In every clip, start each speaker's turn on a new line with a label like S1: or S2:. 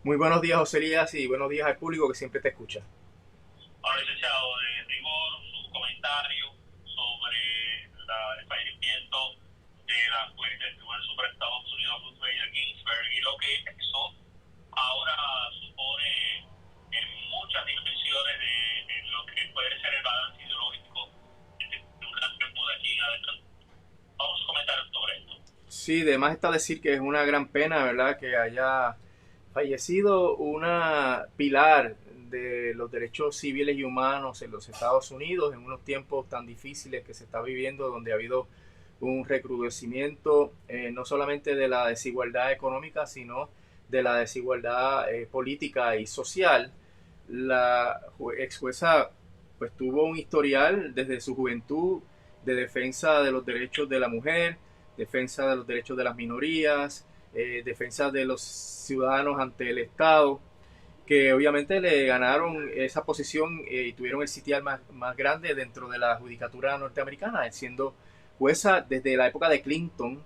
S1: Muy buenos días, José Elías, y buenos días al público que siempre te escucha.
S2: Ahora, licenciado, de rigor, su comentario sobre el fallecimiento de la juez del Tribunal Supremo de Estados Unidos, Ruth Bader Ginsburg, y lo que eso ahora supone en muchas dimensiones de lo que puede ser el balance ideológico del Tribunal Supremo de aquí en adelante. Vamos a comentar sobre esto.
S1: Sí, de más está decir que es una gran pena, ¿verdad?, que haya fallecido una pilar de los derechos civiles y humanos en los Estados Unidos en unos tiempos tan difíciles que se está viviendo, donde ha habido un recrudecimiento no solamente de la desigualdad económica, sino de la desigualdad política y social. La ex jueza pues tuvo un historial desde su juventud de defensa de los derechos de la mujer, defensa de los derechos de las minorías, defensa de los ciudadanos ante el Estado, que obviamente le ganaron esa posición y tuvieron el sitial más grande dentro de la judicatura norteamericana, siendo jueza desde la época de Clinton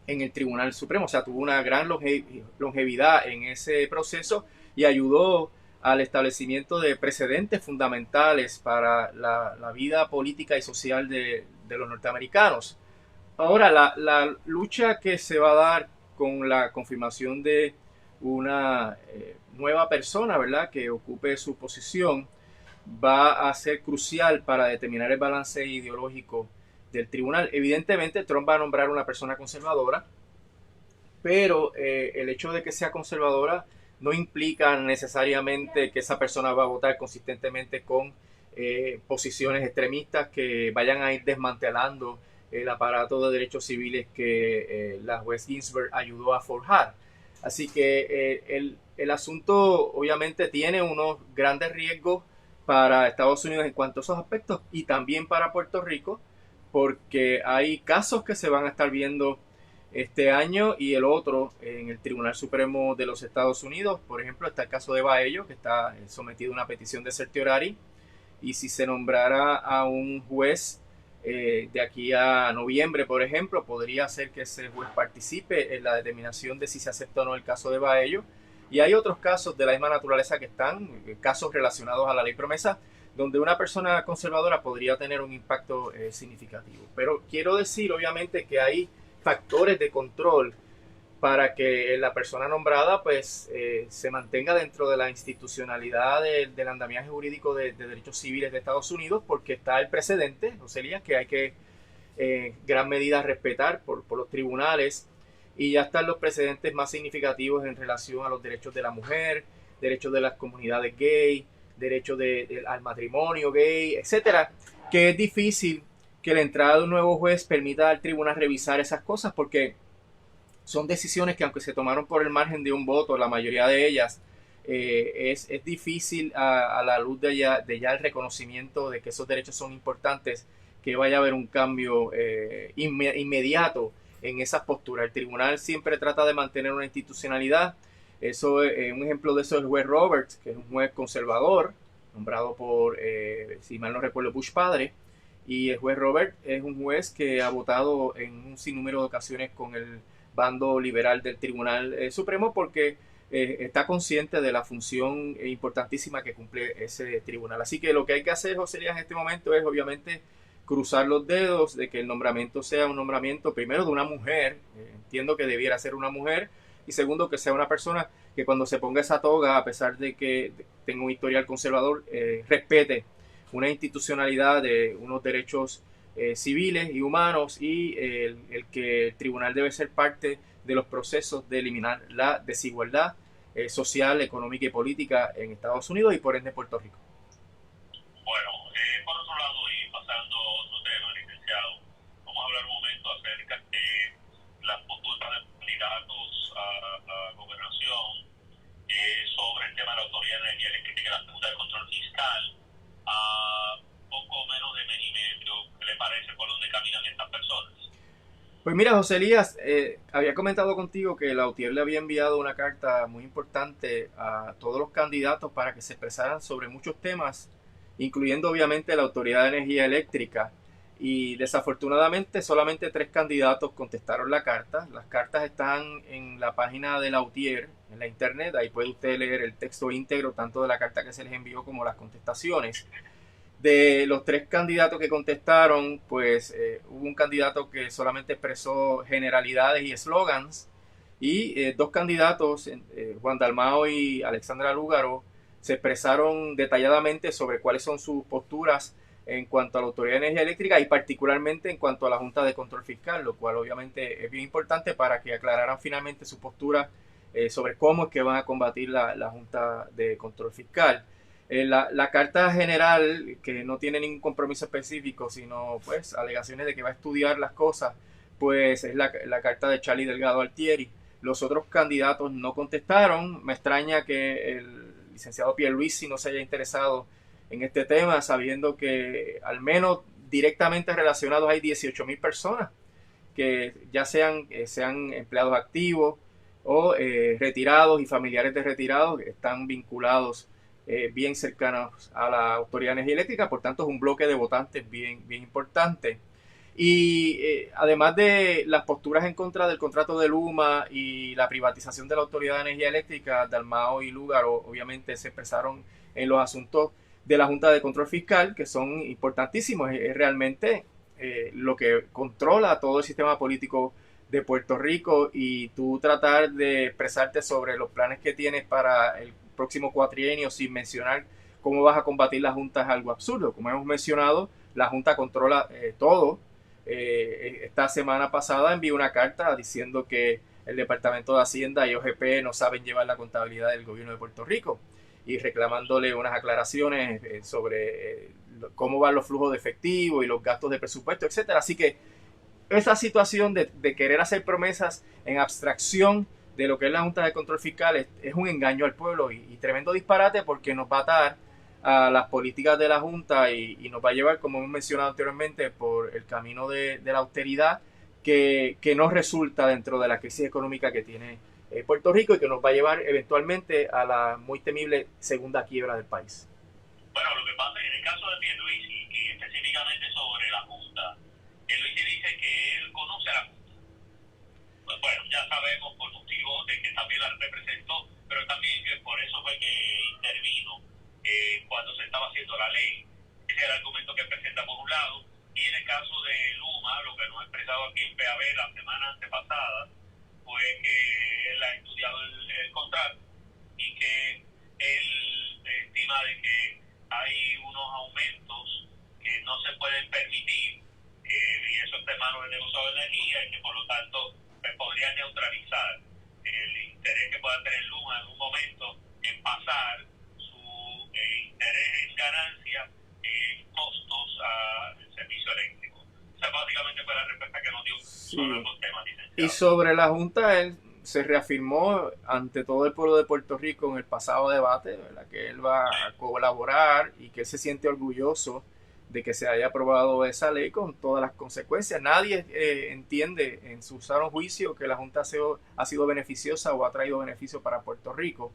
S1: en el Tribunal Supremo. O sea, tuvo una gran longevidad en ese proceso y ayudó al establecimiento de precedentes fundamentales para la vida política y social de los norteamericanos. Ahora, la lucha que se va a dar con la confirmación de una nueva persona, ¿verdad?, que ocupe su posición, va a ser crucial para determinar el balance ideológico del tribunal. Evidentemente, Trump va a nombrar una persona conservadora, pero el hecho de que sea conservadora no implica necesariamente que esa persona va a votar consistentemente con posiciones extremistas que vayan a ir desmantelando el aparato de derechos civiles que la juez Ginsburg ayudó a forjar. Así que el asunto obviamente tiene unos grandes riesgos para Estados Unidos en cuanto a esos aspectos y también para Puerto Rico, porque hay casos que se van a estar viendo este año y el otro en el Tribunal Supremo de los Estados Unidos. Por ejemplo, está el caso de Baello, que está sometido a una petición de certiorari, y si se nombrara a un juez de aquí a noviembre, por ejemplo, podría ser que ese juez participe en la determinación de si se acepta o no el caso de Baello. Y hay otros casos de la misma naturaleza que están, casos relacionados a la ley promesa, donde una persona conservadora podría tener un impacto significativo. Pero quiero decir, obviamente, que hay factores de control para que la persona nombrada pues se mantenga dentro de la institucionalidad del andamiaje jurídico de derechos civiles de Estados Unidos, porque está el precedente, José Elías, que hay que gran medida respetar por los tribunales, y ya están los precedentes más significativos en relación a los derechos de la mujer, derechos de las comunidades gay, derechos al matrimonio gay, etcétera, que es difícil que la entrada de un nuevo juez permita al tribunal revisar esas cosas, porque son decisiones que, aunque se tomaron por el margen de un voto, la mayoría de ellas, es difícil a la luz de ya el reconocimiento de que esos derechos son importantes, que vaya a haber un cambio inmediato en esas posturas. El tribunal siempre trata de mantener una institucionalidad. Eso, un ejemplo de eso es el juez Roberts, que es un juez conservador, nombrado por, si mal no recuerdo, Bush padre. Y el juez Robert es un juez que ha votado en un sinnúmero de ocasiones con el bando liberal del Tribunal Supremo, porque está consciente de la función importantísima que cumple ese tribunal. Así que lo que hay que hacer, José Elías, en este momento es obviamente cruzar los dedos de que el nombramiento sea un nombramiento primero de una mujer, entiendo que debiera ser una mujer, y segundo que sea una persona que cuando se ponga esa toga, a pesar de que tenga un historial conservador, respete una institucionalidad de unos derechos civiles y humanos, y que el tribunal debe ser parte de los procesos de eliminar la desigualdad social, económica y política en Estados Unidos y por ende Puerto Rico.
S2: Bueno, por otro lado, y pasando a otro tema, licenciado, vamos a hablar un momento acerca de las posturas de candidatos a gobernación sobre el tema de la Autoridad de Energía Eléctrica y la Junta de Control Fiscal. A poco menos de mes y medio, ¿qué le parece por dónde caminan estas personas?
S1: Pues mira, José Elías, había comentado contigo que la UTIER le había enviado una carta muy importante a todos los candidatos para que se expresaran sobre muchos temas, incluyendo obviamente la Autoridad de Energía Eléctrica. y desafortunadamente solamente 3 candidatos contestaron la carta. Las cartas están en la página de la UTIER, en la internet, ahí puede usted leer el texto íntegro tanto de la carta que se les envió como las contestaciones. De los 3 candidatos que contestaron, pues hubo un candidato que solamente expresó generalidades y eslogans, y 2 candidatos, Juan Dalmao y Alexandra Lúgaro, se expresaron detalladamente sobre cuáles son sus posturas en cuanto a la Autoridad de Energía Eléctrica y particularmente en cuanto a la Junta de Control Fiscal, lo cual obviamente es bien importante para que aclararan finalmente su postura sobre cómo es que van a combatir la Junta de Control Fiscal. La carta general, que no tiene ningún compromiso específico, sino pues alegaciones de que va a estudiar las cosas, pues es la carta de Charlie Delgado Altieri. Los otros candidatos no contestaron. Me extraña que el licenciado Pierluisi no se haya interesado en este tema, sabiendo que al menos directamente relacionados hay 18,000 personas que ya sean empleados activos o retirados y familiares de retirados que están vinculados bien cercanos a la Autoridad de Energía Eléctrica. Por tanto, es un bloque de votantes bien importante. Y además de las posturas en contra del contrato de Luma y la privatización de la Autoridad de Energía Eléctrica, Dalmao y Lúgaro obviamente se expresaron en los asuntos de la Junta de Control Fiscal, que son importantísimos. Es realmente lo que controla todo el sistema político de Puerto Rico, y tú tratar de expresarte sobre los planes que tienes para el próximo cuatrienio sin mencionar cómo vas a combatir la Junta es algo absurdo. Como hemos mencionado, la Junta controla todo. Esta semana pasada envió una carta diciendo que el Departamento de Hacienda y OGP no saben llevar la contabilidad del gobierno de Puerto Rico, y reclamándole unas aclaraciones sobre cómo van los flujos de efectivo y los gastos de presupuesto, etcétera. Así que esa situación de querer hacer promesas en abstracción de lo que es la Junta de Control Fiscal es un engaño al pueblo y tremendo disparate, porque nos va a atar a las políticas de la Junta y nos va a llevar, como hemos mencionado anteriormente, por el camino de la austeridad que no resulta dentro de la crisis económica que tiene Puerto Rico, y que nos va a llevar eventualmente a la muy temible segunda quiebra del país.
S2: Bueno, lo que pasa en el caso de Pierluisi, y específicamente sobre la Junta, Pierluisi dice que él conoce a la Junta. Pues bueno, ya sabemos por motivos de que también la representó, pero también que por eso fue que intervino cuando se estaba haciendo la ley. Ese es el argumento que presenta por un lado. Y en el caso de Luma, lo que nos ha expresado aquí en PAB la semana antepasada fue que él ha estudiado el contrato y que él estima de que hay unos aumentos que no se pueden permitir, y eso está en manos del negociador de energía, y que por lo tanto pues, podría neutralizar el interés que pueda tener Luma en un momento en pasar su interés en ganancia costos al servicio eléctrico. Esa básicamente fue la respuesta que nos dio sobre los temas, licenciado.
S1: Y sobre la Junta, él se reafirmó ante todo el pueblo de Puerto Rico en el pasado debate, ¿verdad?, que él va a colaborar y que él se siente orgulloso de que se haya aprobado esa ley con todas las consecuencias. Nadie entiende en su sano juicio que la Junta ha sido beneficiosa o ha traído beneficio para Puerto Rico.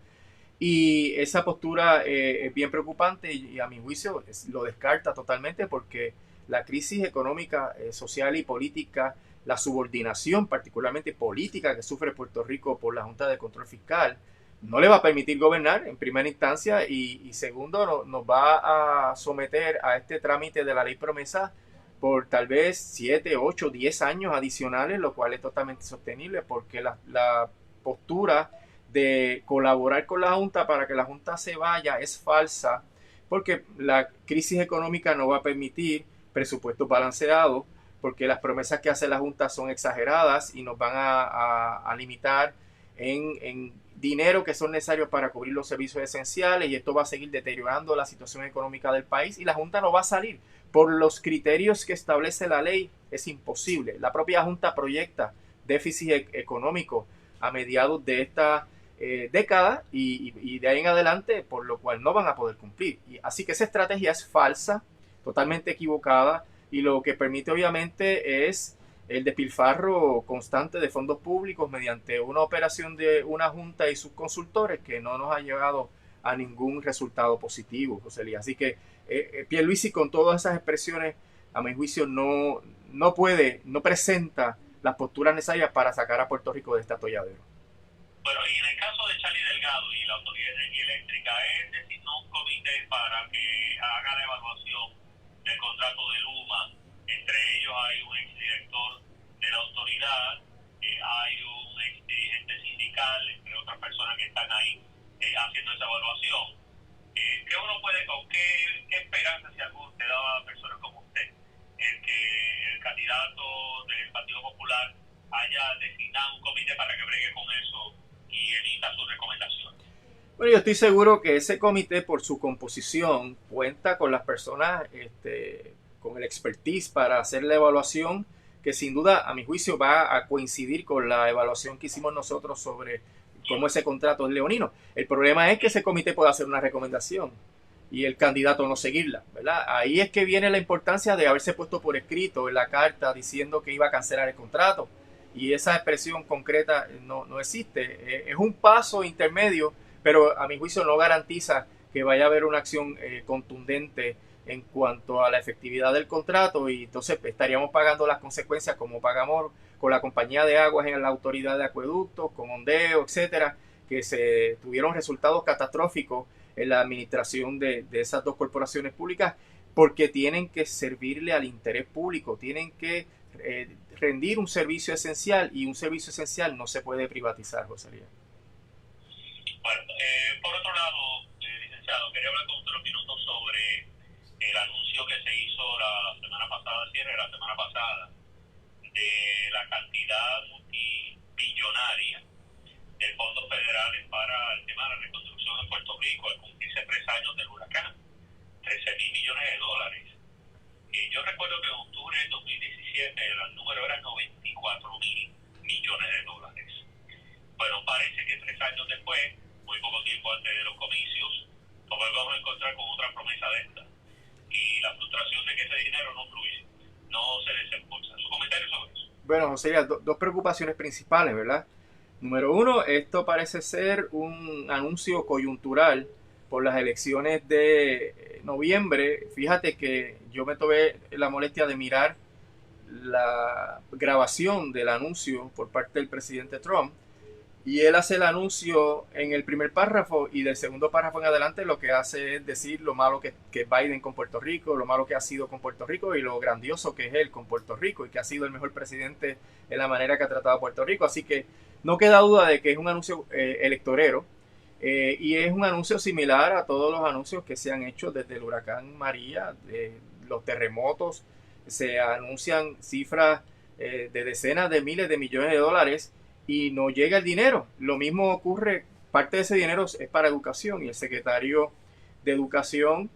S1: Y esa postura es bien preocupante y a mi juicio lo descarta totalmente, porque la crisis económica, social y política, la subordinación particularmente política que sufre Puerto Rico por la Junta de Control Fiscal, no le va a permitir gobernar en primera instancia, y segundo nos va a someter a este trámite de la ley promesa por tal vez 7, 8, 10 años adicionales, lo cual es totalmente sostenible, porque la postura de colaborar con la Junta para que la Junta se vaya es falsa, porque la crisis económica no va a permitir presupuestos balanceados, porque las promesas que hace la Junta son exageradas y nos van a limitar en dinero que son necesarios para cubrir los servicios esenciales, y esto va a seguir deteriorando la situación económica del país, y la Junta no va a salir. Por los criterios que establece la ley es imposible. La propia Junta proyecta déficit económico a mediados de esta década y de ahí en adelante, por lo cual no van a poder cumplir. Así que esa estrategia es falsa, totalmente equivocada, y lo que permite obviamente es el despilfarro constante de fondos públicos mediante una operación de una Junta y sus consultores que no nos ha llevado a ningún resultado positivo, José Luis. Así que Pierluisi, con todas esas expresiones a mi juicio, no presenta las posturas necesarias para sacar a Puerto Rico de este atolladero.
S2: Bueno, y en el caso de Charlie Delgado y la Autoridad de Energía Eléctrica, es designó un comité para que haga la evaluación del contrato de Luma. Entre ellos hay un exdirector de la autoridad, hay un exdirigente sindical, entre otras personas que están ahí haciendo esa evaluación. ¿Qué uno puede, o qué esperanza si alguno usted daba a personas como usted, el que el candidato del Partido Popular haya designado un comité para que bregue con eso y emita sus recomendaciones?
S1: Bueno, yo estoy seguro que ese comité, por su composición, cuenta con las personas con el expertise para hacer la evaluación, que sin duda, a mi juicio, va a coincidir con la evaluación que hicimos nosotros sobre cómo ese contrato es leonino. El problema es que ese comité puede hacer una recomendación y el candidato no seguirla, ¿verdad? Ahí es que viene la importancia de haberse puesto por escrito en la carta diciendo que iba a cancelar el contrato, y esa expresión concreta no existe. Es un paso intermedio, pero a mi juicio no garantiza que vaya a haber una acción contundente en cuanto a la efectividad del contrato, y entonces estaríamos pagando las consecuencias como pagamos con la compañía de aguas en la autoridad de acueductos, con Ondeo, etcétera, que se tuvieron resultados catastróficos en la administración de esas dos corporaciones públicas, porque tienen que servirle al interés público, tienen que rendir un servicio esencial, y un servicio esencial no se puede privatizar, José Lía.
S2: Bueno, por otro lado, licenciado, quería hablar con usted unos minutos sobre el anuncio que se hizo la semana pasada, cierre la semana pasada, de la cantidad multibillonaria de fondos federales para el tema de la reconstrucción en Puerto Rico al cumplirse 3 años del huracán, 13.000 millones de dólares. Y yo recuerdo que en octubre del 2017 el número era 94.000 millones de dólares. Bueno, parece que 3 años después, muy poco tiempo antes de los comicios, nos volvemos a encontrar con otra promesa de esta. Y la frustración de que ese dinero no fluye, no se desembolsa. ¿Su comentario sobre eso?
S1: Bueno, José, dos preocupaciones principales, ¿verdad? Número uno, esto parece ser un anuncio coyuntural por las elecciones de noviembre. Fíjate que yo me tomé la molestia de mirar la grabación del anuncio por parte del presidente Trump, y él hace el anuncio en el primer párrafo, y del segundo párrafo en adelante lo que hace es decir lo malo que Biden con Puerto Rico, lo malo que ha sido con Puerto Rico y lo grandioso que es él con Puerto Rico, y que ha sido el mejor presidente en la manera que ha tratado a Puerto Rico. Así que no queda duda de que es un anuncio electorero, y es un anuncio similar a todos los anuncios que se han hecho desde el huracán María, de los terremotos. Se anuncian cifras de decenas de miles de millones de dólares y no llega el dinero. Lo mismo ocurre, parte de ese dinero es para educación, y el secretario de Educación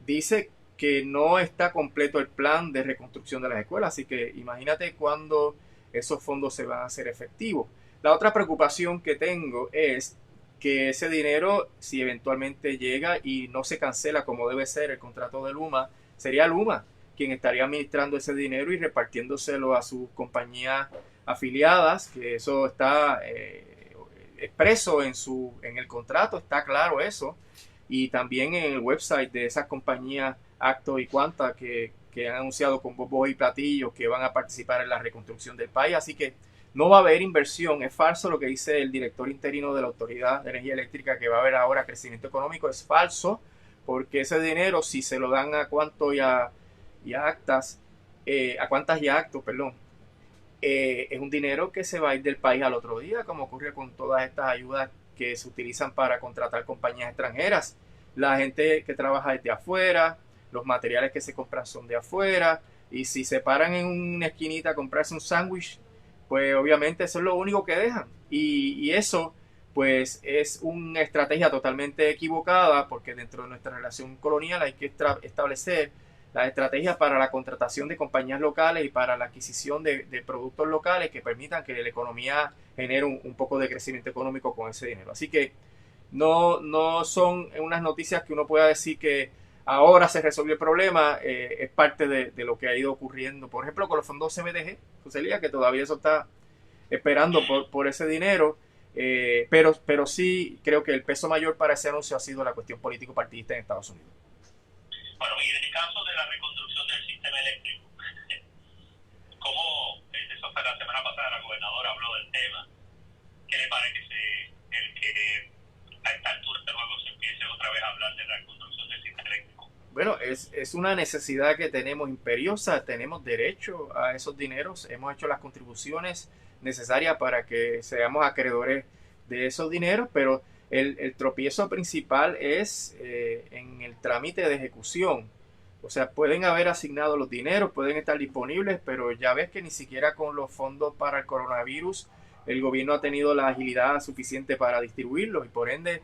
S1: dice que no está completo el plan de reconstrucción de las escuelas, así que imagínate cuándo esos fondos se van a hacer efectivos. La otra preocupación que tengo es que ese dinero, si eventualmente llega y no se cancela como debe ser el contrato de Luma, sería Luma quien estaría administrando ese dinero y repartiéndoselo a sus compañías afiliadas, que eso está expreso en el contrato, está claro eso, y también en el website de esas compañías Acto y Quanta que han anunciado con bombos y platillos que van a participar en la reconstrucción del país. Así que no va a haber inversión. Es falso lo que dice el director interino de la Autoridad de Energía Eléctrica, que va a haber ahora crecimiento económico. Es falso, porque ese dinero, si se lo dan a Quanto y a Actas, a Quantas y a Actos, perdón, es un dinero que se va a ir del país al otro día, como ocurre con todas estas ayudas que se utilizan para contratar compañías extranjeras. La gente que trabaja desde afuera, los materiales que se compran son de afuera, y si se paran en una esquinita a comprarse un sándwich, pues obviamente eso es lo único que dejan, y eso pues es una estrategia totalmente equivocada, porque dentro de nuestra relación colonial hay que establecer las estrategias para la contratación de compañías locales y para la adquisición de productos locales que permitan que la economía genere un poco de crecimiento económico con ese dinero. Así que no son unas noticias que uno pueda decir que ahora se resolvió el problema. Es parte de lo que ha ido ocurriendo, por ejemplo, con los fondos CBDG, José Lía, que todavía eso está esperando por ese dinero. Pero sí creo que el peso mayor para ese anuncio ha sido la cuestión político-partidista en Estados Unidos.
S2: Bueno, y en el caso de la reconstrucción del sistema eléctrico. Como eso fue la semana pasada, la gobernadora habló del tema. ¿Qué le parece el que a esta altura de luego se empiece otra vez a hablar de la construcción del sistema eléctrico?
S1: Bueno, es una necesidad que tenemos imperiosa, tenemos derecho a esos dineros, hemos hecho las contribuciones necesarias para que seamos acreedores de esos dineros, pero el tropiezo principal es en el trámite de ejecución. O sea, pueden haber asignado los dineros, pueden estar disponibles, pero ya ves que ni siquiera con los fondos para el coronavirus el gobierno ha tenido la agilidad suficiente para distribuirlos y por ende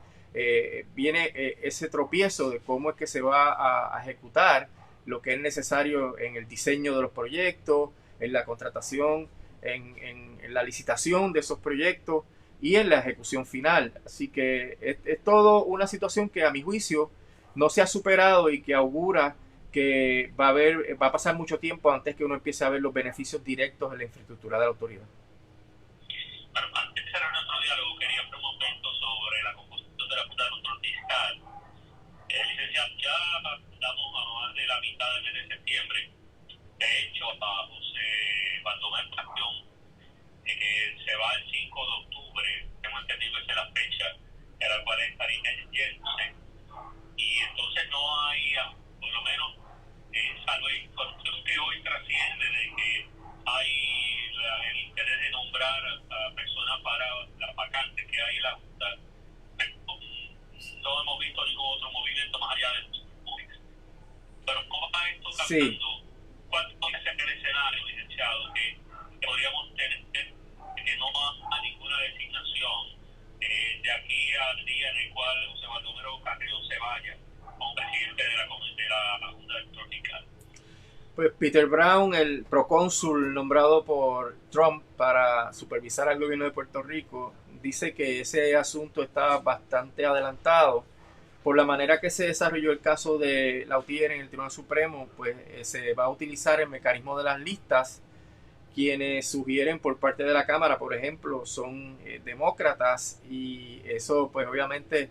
S1: viene ese tropiezo de cómo es que se va a ejecutar lo que es necesario en el diseño de los proyectos, en la contratación, en la licitación de esos proyectos y en la ejecución final. Así que es todo una situación que a mi juicio no se ha superado y que augura que va a pasar mucho tiempo antes que uno empiece a ver los beneficios directos en la infraestructura de la autoridad.
S2: Bueno, antes de cerrar nuestro diálogo, quería hablar un momento sobre la composición de la Junta de Control Fiscal. Licenciado, ya estamos a más de la mitad del mes de septiembre. De hecho, a José Baldomero Pasión se va el 5 de octubre. Tengo entendido que esa es la fecha en la cual estaría yéndose. Y entonces no hay, por lo menos, salvo la información que hoy trasciende de que hay el interés de nombrar a personas para las vacantes que hay en la Junta. No hemos visto ningún otro movimiento más allá de los públicos. Pero ¿cómo va esto cambiando?
S1: Sí.
S2: ¿Cuál puede ser el escenario, licenciado, que podríamos tener que no haya ninguna designación de aquí al día en el cual José Baldomero Carrión se vaya como presidente de la Junta de Control Fiscal?
S1: Pues Peter Brown, el procónsul nombrado por Trump para supervisar al gobierno de Puerto Rico, dice que ese asunto está bastante adelantado. Por la manera que se desarrolló el caso de Lautier en el Tribunal Supremo, pues se va a utilizar el mecanismo de las listas. Quienes sugieren por parte de la Cámara, por ejemplo, son demócratas y eso pues obviamente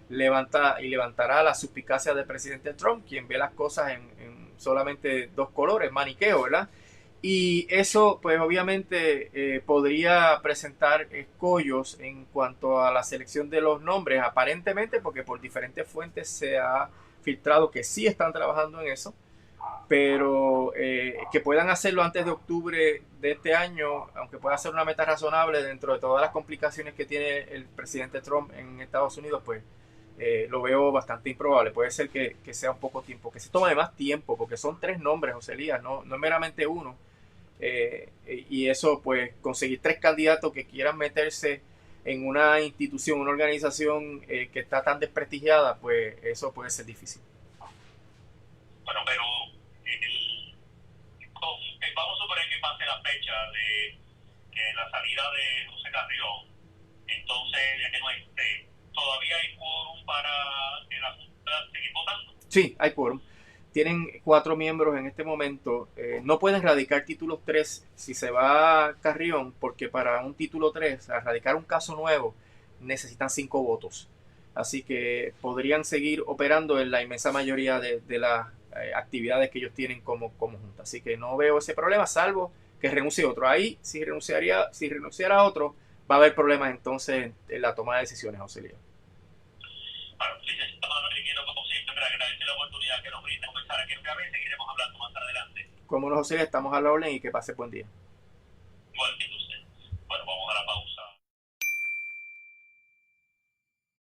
S1: levantará la suspicacia del presidente Trump, quien ve las cosas en solamente dos colores, maniqueo, ¿verdad? Y eso pues obviamente podría presentar escollos en cuanto a la selección de los nombres, aparentemente porque por diferentes fuentes se ha filtrado que sí están trabajando en eso, pero que puedan hacerlo antes de octubre de este año, aunque pueda ser una meta razonable dentro de todas las complicaciones que tiene el presidente Trump en Estados Unidos, pues lo veo bastante improbable. Puede ser que sea un poco tiempo, que se tome más tiempo, porque son 3 nombres, José Elías, no es meramente uno. Y eso, pues, conseguir 3 candidatos que quieran meterse en una institución, una organización que está tan desprestigiada, pues eso puede ser difícil.
S2: Bueno, pero vamos a suponer que pase la fecha de la salida de José Carrión, entonces ya que no esté, ¿todavía hay quórum para que la Junta seguir votando? Sí,
S1: hay quórum. Tienen 4 miembros en este momento. No pueden radicar títulos 3 si se va Carrión, porque para un título 3, a radicar un caso nuevo, necesitan 5 votos. Así que podrían seguir operando en la inmensa mayoría de las actividades que ellos tienen como junta. Así que no veo ese problema, salvo que renuncie otro. Ahí, si renunciara otro, va a haber problemas entonces en la toma de decisiones, José Elías.
S2: Bueno, licenciado Manuel Riquelme, como siempre, agradecer la oportunidad que nos brinda comenzar aquí en Gabriel. Seguiremos hablando más adelante.
S1: Como no, José Elías, estamos a la orden y que pase buen día.